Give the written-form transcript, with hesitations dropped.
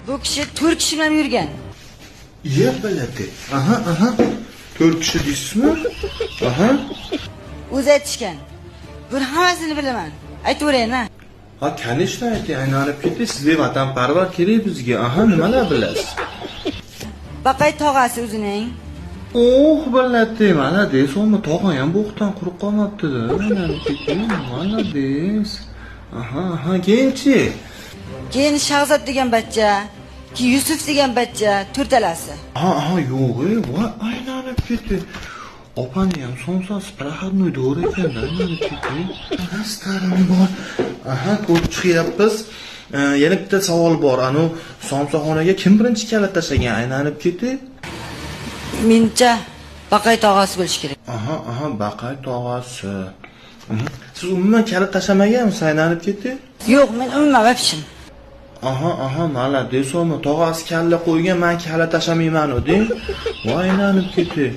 Bu kishi 4 kishi bilan yurgan. Iya biladi. Aha. 4 kishi deysizmi? Aha. O'zi aytishgan. Buni hammasini bilaman. Aytavering-a. Ha, kanishda aylanib ketdi. Sizga vatanparvar kerak bizga. Aha, nimalar bilasiz? Baqay tog'asi o'zining. Oh, biladi. Malades. O'mi tog'am ham bu o'qdan quruq qolmabdi-da. Aylanib ketdi. Malades. Aha, keyinchi. Keyin Shahzod degan bachcha, keyin Yusuf degan bachcha, to'rtalasi. Aha, yo'q, voy, aylanib ketdi. Opani ham somsasi проходной doğru ekan-da, aylanib ketdi. Starini bor. Aha, ko'rib chiqyapmiz. Yana bitta savol bor. Anu somsaxonaga kim birinchi kalit tashlagan? Aylanib ketdi. Mencha Baqay tog'asi bo'lish kerak. Aha, Baqay tog'asi. Siz umuman kalit tashlamaganmisiz? Aylanib ketdi. Yo'q, men umuman vapshim. Aha, malades. O'mi tog'asi kalla qo'ygan, men kalit tashlamayman, deng. Voy, aylanib ketdi.